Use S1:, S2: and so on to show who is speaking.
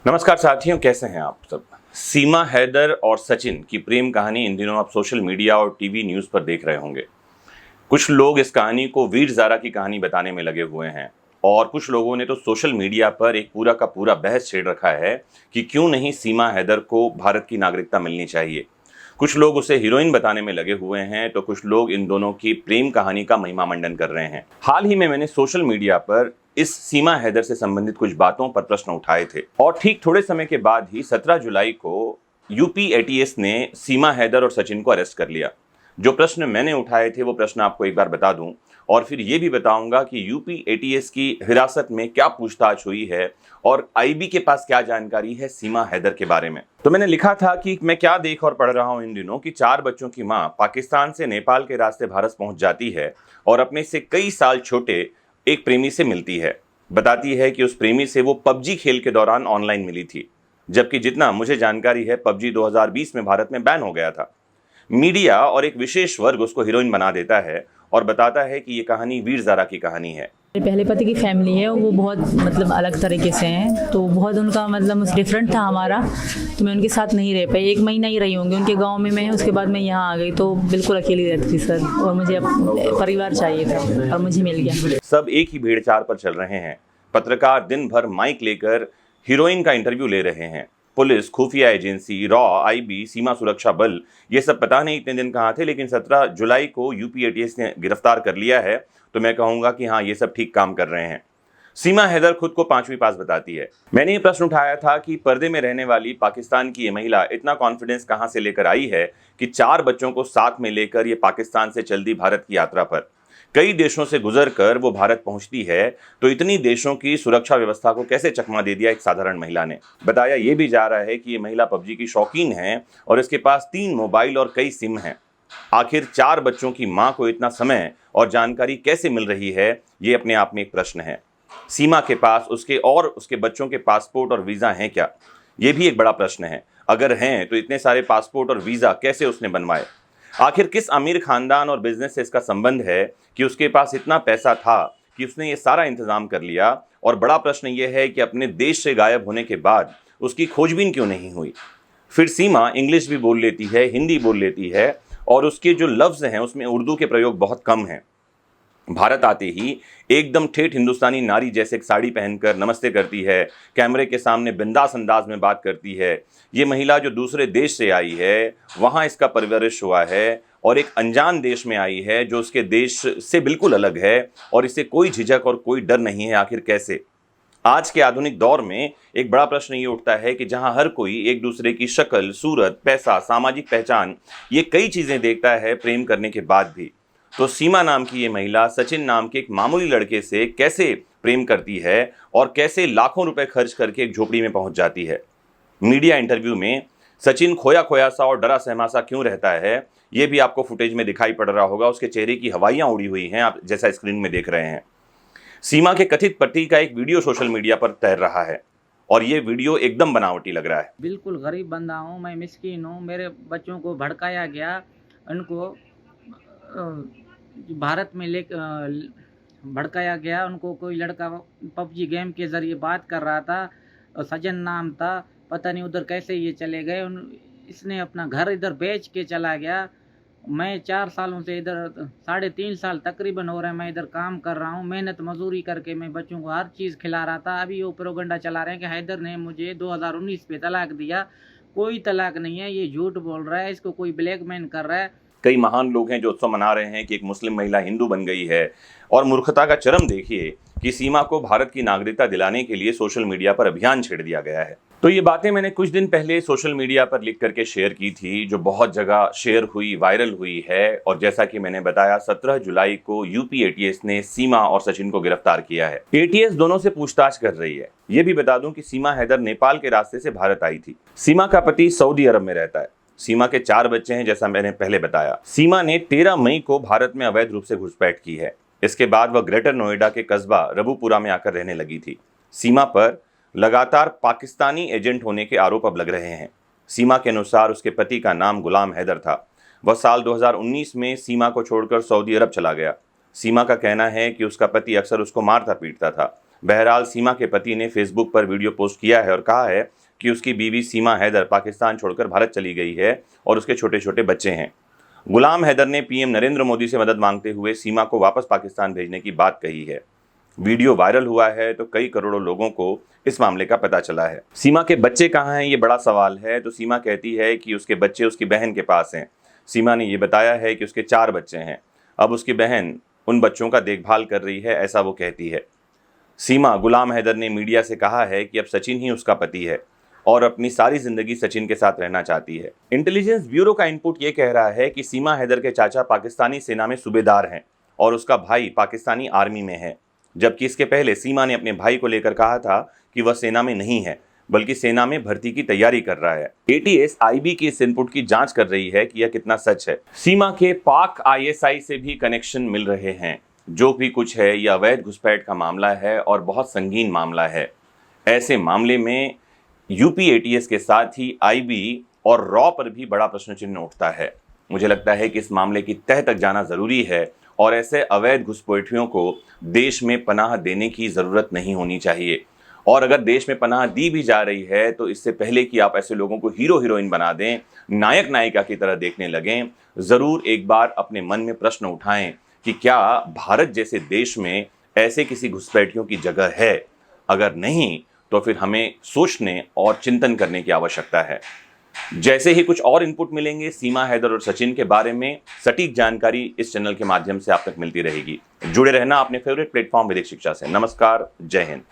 S1: नमस्कार साथियों, कैसे हैं आप सब। सीमा हैदर और सचिन की प्रेम कहानी इन दिनों आप सोशल मीडिया और टीवी न्यूज़ पर देख रहे होंगे। कुछ लोग इस कहानी को वीर ज़ारा की कहानी बताने में लगे हुए हैं और कुछ लोगों ने तो सोशल मीडिया पर एक पूरा का पूरा बहस छेड़ रखा है कि क्यों नहीं सीमा हैदर को भारत की नागरिकता मिलनी चाहिए। कुछ लोग उसे हीरोइन बताने में लगे हुए हैं तो कुछ लोग इन दोनों की प्रेम कहानी का महिमा मंडन कर रहे हैं। हाल ही में मैंने सोशल मीडिया पर इस सीमा हैदर से संबंधित कुछ बातों पर प्रश्न उठाए थे और ठीक थोड़े समय के बाद ही 17 जुलाई को यूपी एटीएस ने सीमा हैदर और सचिन को अरेस्ट कर लिया। जो प्रश्न मैंने उठाए थे वो प्रश्न आपको एक बार बता दूं और फिर ये भी बताऊंगा कि यूपी एटीएस की हिरासत में क्या पूछताछ हुई है और आईबी के पास क्या जानकारी है सीमा हैदर के बारे में। तो मैंने लिखा था कि मैं क्या देख और पढ़ रहा हूं इन दिनों कि 4 बच्चों की मां पाकिस्तान से नेपाल के रास्ते भारत पहुंच जाती है और अपने से कई साल छोटे एक प्रेमी से मिलती है। बताती है कि उस प्रेमी से वो पबजी खेल के दौरान ऑनलाइन मिली थी, जबकि जितना मुझे जानकारी है पबजी 2020 में भारत में बैन हो गया था। मीडिया और एक विशेष वर्ग उसको हीरोइन बना देता है और बताता है कि ये कहानी वीर ज़ारा की कहानी है।
S2: मेरे पहले पति की फैमिली है, वो बहुत अलग तरीके से हैं, तो बहुत उनका डिफरेंट था हमारा, तो मैं उनके साथ नहीं रह पाई। 1 महीना ही रही होंगी उनके गांव में मैं, उसके बाद मैं यहाँ आ गई तो बिल्कुल अकेली रहती थी सर, और मुझे परिवार चाहिए था और मुझे मिल गया।
S1: सब एक ही भेड़चाल पर चल रहे हैं। पत्रकार दिन भर माइक लेकर हीरोइन का इंटरव्यू ले रहे हैं। पुलिस, खुफिया एजेंसी, रॉ, आईबी, सीमा सुरक्षा बल, ये सब पता नहीं इतने दिन कहाँ थे, लेकिन 17 जुलाई को यूपी एटीएस ने गिरफ्तार कर लिया है। तो मैं कहूंगा कि हाँ, ये सब ठीक काम कर रहे हैं। सीमा हैदर खुद को 5वीं पास बताती है। मैंने ये प्रश्न उठाया था कि पर्दे में रहने वाली पाकिस्तान की ये महिला इतना कॉन्फिडेंस कहाँ से लेकर आई है कि 4 बच्चों को साथ में लेकर ये पाकिस्तान से चल दी भारत की यात्रा पर। कई देशों से गुजरकर वो भारत पहुंचती है तो इतनी देशों की सुरक्षा व्यवस्था को कैसे चकमा दे दिया एक साधारण महिला ने। बताया ये भी जा रहा है कि ये महिला पबजी की शौकीन है और इसके पास 3 मोबाइल और कई सिम हैं। आखिर 4 बच्चों की मां को इतना समय और जानकारी कैसे मिल रही है, ये अपने आप में एक प्रश्न है। सीमा के पास उसके और उसके बच्चों के पासपोर्ट और वीज़ा हैं क्या, ये भी एक बड़ा प्रश्न है। अगर हैं तो इतने सारे पासपोर्ट और वीज़ा कैसे उसने बनवाए। आखिर किस अमीर खानदान और बिजनेस से इसका संबंध है कि उसके पास इतना पैसा था कि उसने ये सारा इंतजाम कर लिया। और बड़ा प्रश्न ये है कि अपने देश से गायब होने के बाद उसकी खोजबीन क्यों नहीं हुई। फिर सीमा इंग्लिश भी बोल लेती है, हिंदी बोल लेती है और उसके जो लफ्ज़ हैं उसमें उर्दू के प्रयोग बहुत कम हैं। भारत आते ही एकदम ठेठ हिंदुस्तानी नारी जैसे एक साड़ी पहनकर नमस्ते करती है, कैमरे के सामने बिंदास अंदाज में बात करती है। ये महिला जो दूसरे देश से आई है, वहाँ इसका परवरिश हुआ है और एक अनजान देश में आई है जो उसके देश से बिल्कुल अलग है और इसे कोई झिझक और कोई डर नहीं है। आखिर कैसे? आज के आधुनिक दौर में एक बड़ा प्रश्न ये उठता है कि जहाँ हर कोई एक दूसरे की शक्ल, सूरत, पैसा, सामाजिक पहचान, ये कई चीज़ें देखता है प्रेम करने के बाद भी, तो सीमा नाम की ये महिला सचिन नाम के एक मामूली लड़के से कैसे प्रेम करती है और कैसे लाखों रुपए खर्च करके एक झोपड़ी में पहुंच जाती है। मीडिया इंटरव्यू में सचिन खोया खोया सा और डरा सहमा सा क्यों रहता है, ये भी आपको फुटेज में दिखाई पड़ रहा होगा। उसके चेहरे की हवाइयाँ उड़ी हुई हैं, आप जैसा स्क्रीन में देख रहे हैं। सीमा के कथित पति का एक वीडियो सोशल मीडिया पर तैर रहा है और ये वीडियो एकदम बनावटी लग रहा है।
S3: बिल्कुल गरीब बंदा हूँ मैं, मिस्कीन हूँ। मेरे बच्चों को भड़काया गया, उनको भारत में भड़काया गया। उनको कोई लड़का पबजी गेम के ज़रिए बात कर रहा था, सजन नाम था, पता नहीं उधर कैसे ये चले गए। इसने अपना घर इधर बेच के चला गया। मैं 4 सालों से इधर 3.5 साल तकरीबन हो रहे हैं मैं इधर काम कर रहा हूँ। मेहनत मजदूरी करके मैं बच्चों को हर चीज़ खिला रहा था। अभी वो प्रोगंडा चला रहे हैं कि हैदर ने मुझे 2019 पे तलाक दिया। कोई तलाक नहीं है, ये झूठ बोल रहा है, इसको कोई ब्लैकमेल कर रहा है।
S1: कई महान लोग हैं जो उत्सव मना रहे हैं कि एक मुस्लिम महिला हिंदू बन गई है। और मूर्खता का चरम देखिए कि सीमा को भारत की नागरिकता दिलाने के लिए सोशल मीडिया पर अभियान छेड़ दिया गया है। तो ये बातें मैंने कुछ दिन पहले सोशल मीडिया पर लिख करके शेयर की थी, जो बहुत जगह शेयर हुई, वायरल हुई है। और जैसा कि मैंने बताया 17 जुलाई को यूपी एटीएस ने सीमा और सचिन को गिरफ्तार किया है। एटीएस दोनों से पूछताछ कर रही है। ये भी बता दूं कि सीमा हैदर नेपाल के रास्ते से भारत आई थी। सीमा का पति सऊदी अरब में रहता है। सीमा के 4 बच्चे हैं, जैसा मैंने पहले बताया। सीमा ने 13 मई को भारत में अवैध रूप से घुसपैठ की है। इसके बाद वह ग्रेटर नोएडा के कस्बा रबूपुरा में आकर रहने लगी थी। सीमा पर लगातार पाकिस्तानी एजेंट होने के आरोप अब लग रहे हैं। सीमा के अनुसार उसके पति का नाम गुलाम हैदर था। वह साल 2019 में सीमा को छोड़कर सऊदी अरब चला गया। सीमा का कहना है कि उसका पति अक्सर उसको मारता पीटता था। बहरहाल सीमा के पति ने फेसबुक पर वीडियो पोस्ट किया है और कहा है कि उसकी बीवी सीमा हैदर पाकिस्तान छोड़कर भारत चली गई है और उसके छोटे छोटे बच्चे हैं। गुलाम हैदर ने पीएम नरेंद्र मोदी से मदद मांगते हुए सीमा को वापस पाकिस्तान भेजने की बात कही है। वीडियो वायरल हुआ है तो कई करोड़ों लोगों को इस मामले का पता चला है। सीमा के बच्चे कहाँ हैं, ये बड़ा सवाल है। तो सीमा कहती है कि उसके बच्चे उसकी बहन के पास हैं। सीमा ने ये बताया है कि उसके 4 बच्चे हैं। अब उसकी बहन उन बच्चों का देखभाल कर रही है, ऐसा वो कहती है। सीमा गुलाम हैदर ने मीडिया से कहा है कि अब सचिन ही उसका पति है और अपनी सारी जिंदगी सचिन के साथ रहना चाहती है। इंटेलिजेंस ब्यूरो का इनपुट ये कह रहा है कि सीमा हैदर के चाचा पाकिस्तानी सेना में सूबेदार हैं और उसका भाई पाकिस्तानी आर्मी में है, जबकि इसके पहले सीमा ने अपने भाई को लेकर कहा था कि वह सेना में नहीं है बल्कि सेना में भर्ती की तैयारी कर रहा है। एटीएस आईबी की इस इनपुट की जांच कर रही है कि यह कितना सच है। सीमा के पाक आईएसआई से भी कनेक्शन मिल रहे हैं। जो भी कुछ है यह अवैध घुसपैठ का मामला है और बहुत संगीन मामला है। ऐसे मामले में यूपी एटीएस के साथ ही आईबी और रॉ पर भी बड़ा प्रश्न चिन्ह उठता है। मुझे लगता है कि इस मामले की तह तक जाना जरूरी है और ऐसे अवैध घुसपैठियों को देश में पनाह देने की जरूरत नहीं होनी चाहिए। और अगर देश में पनाह दी भी जा रही है तो इससे पहले कि आप ऐसे लोगों को हीरो हीरोइन बना दें, नायक नायिका की तरह देखने लगें, जरूर एक बार अपने मन में प्रश्न उठाएं कि क्या भारत जैसे देश में ऐसे किसी घुसपैठियों की जगह है। अगर नहीं तो फिर हमें सोचने और चिंतन करने की आवश्यकता है। जैसे ही कुछ और इनपुट मिलेंगे सीमा हैदर और सचिन के बारे में, सटीक जानकारी इस चैनल के माध्यम से आप तक मिलती रहेगी। जुड़े रहना अपने फेवरेट प्लेटफॉर्म विदेश शिक्षा से। नमस्कार, जय हिंद।